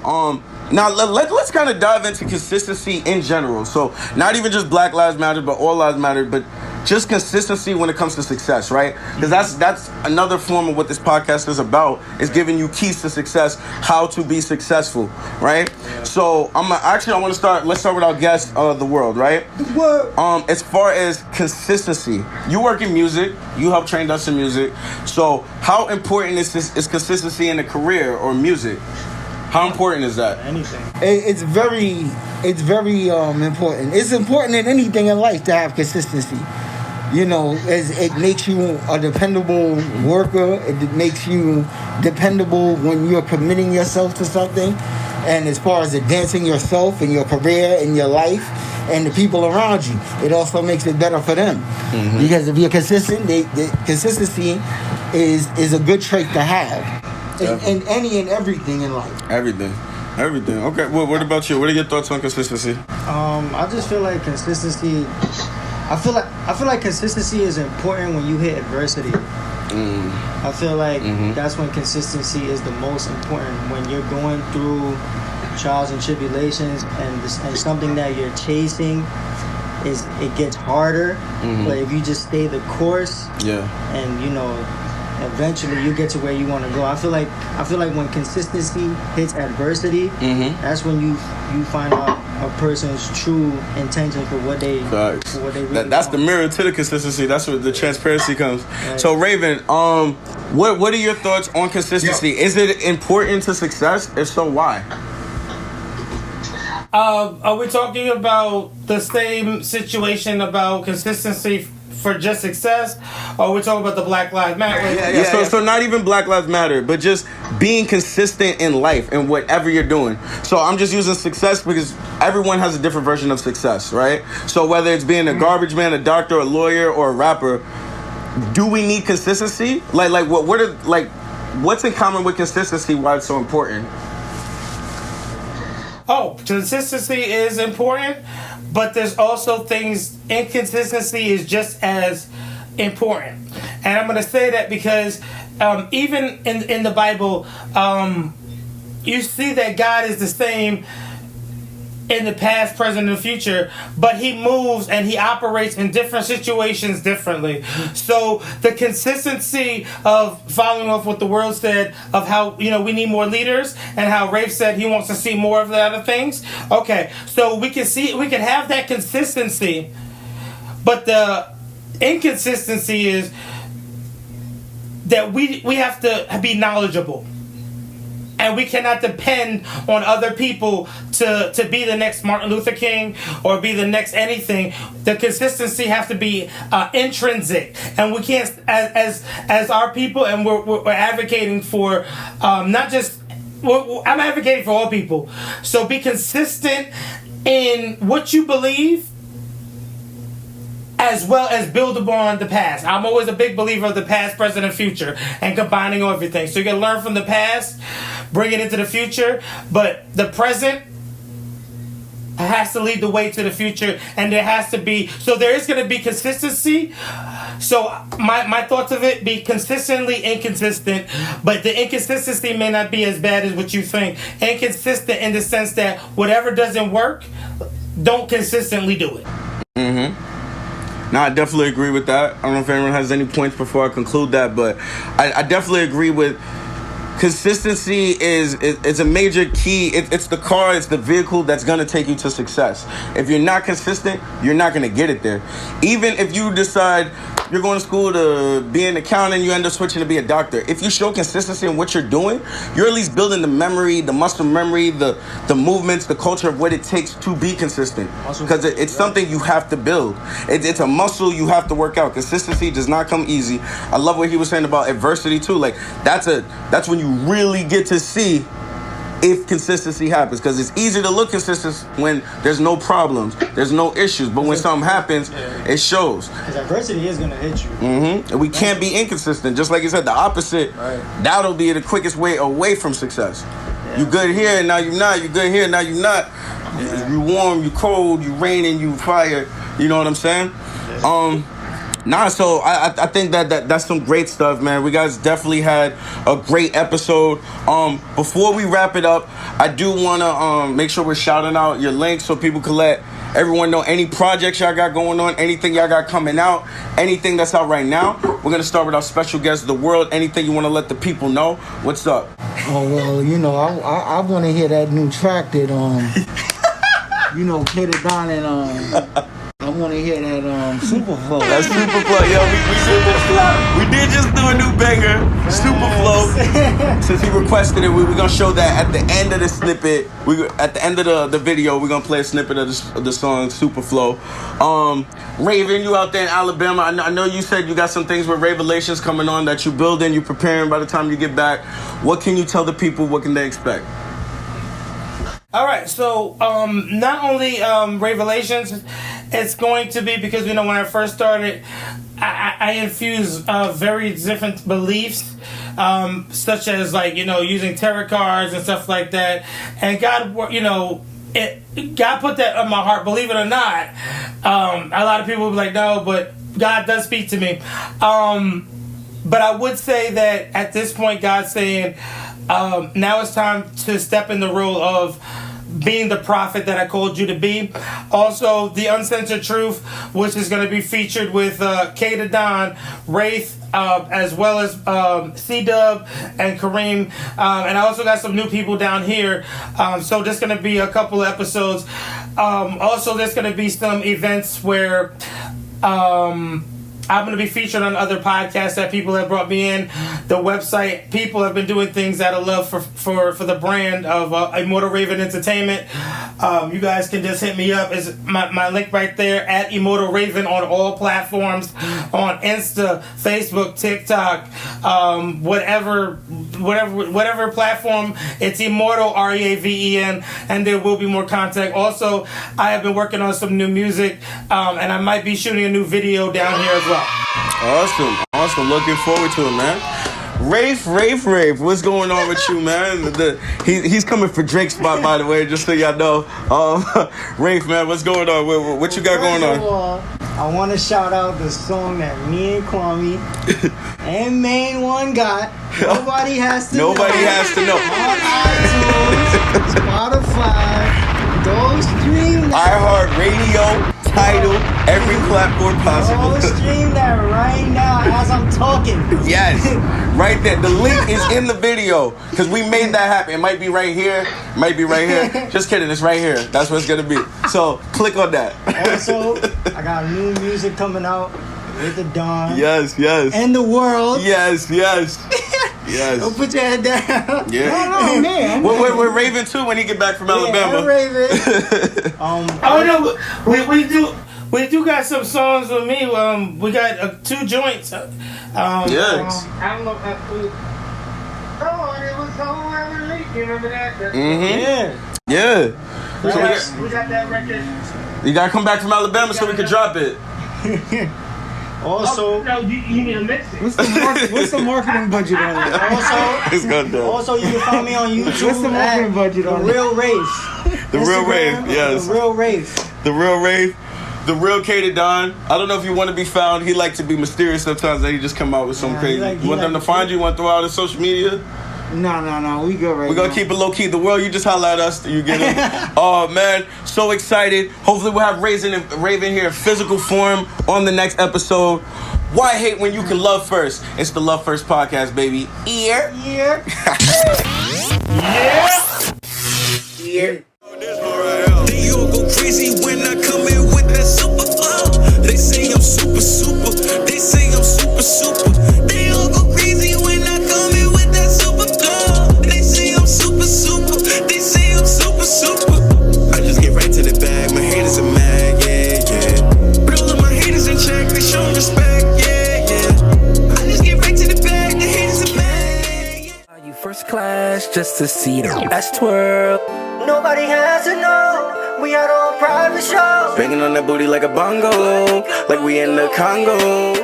Now let's kind of dive into consistency in general. So not even just Black Lives Matter, but all lives matter, but just consistency when it comes to success, right? Because that's another form of what this podcast is about, is giving you keys to success, how to be successful, right? So I want to start. Let's start with our guest, the world, right? What? As far as consistency, you work in music, you help train us in music. So how important is consistency in a career or music? How important is that? Anything. It's very important. It's important in anything in life to have consistency. You know, it makes you a dependable worker. It makes you dependable when you're committing yourself to something. And as far as advancing yourself and your career and your life and the people around you, it also makes it better for them. Mm-hmm. Because if you're consistent, consistency is a good trait to have in any and everything in life. Everything. Okay. Well, what about you? What are your thoughts on consistency? I just feel like consistency. I feel like consistency is important when you hit adversity. I feel like that's when consistency is the most important, when you're going through trials and tribulations and something that you're chasing it gets harder. But if you just stay the course, and you know, eventually you get to where you want to go. I feel like when consistency hits adversity, that's when you find out a person's true intention for what they really that's want. the mirror to the consistency. That's where the transparency comes. Right. So Reaven, what are your thoughts on consistency? Yep. Is it important to success? If so, why? Are we talking about the same situation about consistency for just success, or we're talking about the Black Lives Matter? So not even Black Lives Matter, but just being consistent in life and whatever you're doing. So I'm just using success because everyone has a different version of success, right? So whether it's being a garbage man, a doctor, a lawyer, or a rapper, do we need consistency? What's in common with consistency? Why it's so important? Oh, consistency is important, but there's also things, inconsistency is just as important. And I'm going to say that because even in the Bible, you see that God is the same in the past, present, and future, but he moves and he operates in different situations differently. So the consistency of following off what the world said of how, you know, we need more leaders, and how Wraith said he wants to see more of the other things. Okay, so we can have that consistency, but the inconsistency is that we have to be knowledgeable. And we cannot depend on other people to be the next Martin Luther King or be the next anything. The consistency has to be intrinsic, and we can't, as our people, and we're advocating for not just. I'm advocating for all people. So be consistent in what you believe, as well as build upon the past. I'm always a big believer of the past, present, and future, and combining everything. So you can learn from the past, bring it into the future, but the present has to lead the way to the future, and there has to be, so there is going to be consistency. So my thoughts of it, be consistently inconsistent, but the inconsistency may not be as bad as what you think. Inconsistent in the sense that whatever doesn't work, don't consistently do it. No, I definitely agree with that. I don't know if anyone has any points before I conclude that, but I definitely agree with consistency is a major key. It's the car, it's the vehicle that's going to take you to success. If you're not consistent, you're not going to get it there. Even if you decide you're going to school to be an accountant, you end up switching to be a doctor. If you show consistency in what you're doing, you're at least building the memory, the muscle memory, the movements, the culture of what it takes to be consistent. Because it's something you have to build. It's a muscle you have to work out. Consistency does not come easy. I love what he was saying about adversity too. Like that's when you really get to see if consistency happens, because it's easy to look consistent when there's no problems, there's no issues, but when something happens, it shows. Because adversity is going to hit you. And we can't be inconsistent. Just like you said, the opposite, that'll be the quickest way away from success. You good here, now you're not. You good here, now you're not. You warm, you cold, you raining, you fire. You know what I'm saying? Nah, so I think that's some great stuff, man. We guys definitely had a great episode. Before we wrap it up, I do wanna make sure we're shouting out your links so people can let everyone know any projects y'all got going on, anything y'all got coming out, anything that's out right now. We're gonna start with our special guest, The World. Anything you wanna let the people know? What's up? Oh well, you know, I want to hear that new track that you know, Kader Don and I want to hear that Superflow. That's Superflow, yo. We did just do a new banger, Superflow. Since he requested it, we're gonna show that at the end of the snippet. At the end of the video, we're gonna play a snippet of the song Superflow. Reaven, you out there in Alabama? I know you said you got some things with Revelations coming on that you building, you preparing by the time you get back. What can you tell the people? What can they expect? All right, so not only Revelations, it's going to be because, you know, when I first started, I infused very different beliefs, such as, like, you know, using tarot cards and stuff like that. And God, you know, God put that on my heart, believe it or not. A lot of people will be like, no, but God does speak to me. But I would say that at this point, God's saying, now it's time to step in the role of being the prophet that I called you to be. Also, the Uncensored Truth, which is going to be featured with Kader Don, Wraith, as well as C-Dub and Kareem. And I also got some new people down here. So there's going to be a couple of episodes. Also, there's going to be some events where I'm going to be featured on other podcasts that people have brought me in. The website, people have been doing things out of love for the brand of Immortal Reaven Entertainment. You guys can just hit me up. It's my link right there at Immortal Reaven on all platforms, on Insta, Facebook, TikTok, whatever platform. It's Immortal Reaven, and there will be more content. Also, I have been working on some new music, and I might be shooting a new video down here as well. Awesome. Looking forward to it, man. Wraith, what's going on with you, man? He's coming for Drake's spot, by the way, just so y'all know. Wraith, man, what's going on? What you got going on? I want to shout out the song that me and Kwame and Main One got. Nobody has to know. On iTunes, Spotify, those stream that. iHeartRadio, Tidal, every platform possible. Go stream that right now as I'm talking. Yes, right there. The link is in the video because we made that happen. It might be right here. Just kidding. It's right here. That's what it's going to be. So click on that. Also, I got new music coming out with the Dawn. Yes. And The World. Yes. Don't put your head down. Yeah. Oh man. We're Reaven too when he get back from Alabama. I'm Reaven. Oh no, we do got some songs with me. We got 2 joints. Yes. I don't know. It was so early. You remember that? Mm-hmm. Yeah. So we got that record. You gotta come back from Alabama so we can drop it. Also, no, you need to mix it. What's the marketing budget on it? Also, you can find me on YouTube. What's the marketing budget on The Real Wraith. The Real Wraith, yes. The Real Wraith. The Real Wraith. The Real Kader Don. I don't know if you want to be found. He likes to be mysterious sometimes. That he just come out with some crazy. You want them to find you? You want to throw out his social media? No. We good right now. We're going to keep it low key. The World, you just holler at us. You get it? Oh, man. So excited. Hopefully we'll have Reaven here in physical form on the next episode. Why hate when you can love first? It's the Love First podcast, baby. Yeah. They all go crazy when I come in with that super flow. They say I'm super. They say I'm super. They all go crazy when I come in with that super flow. They say I'm super. They say I'm super. I just get right to the bag. My haters are mad, yeah. But all of my haters in check, they show respect, yeah. I just get right to the bag. The haters are mad. Yeah. Are you first class just to see the best twirl? Nobody has to know. We had on private shows. Banging on that booty like a bongo, like we in the Congo.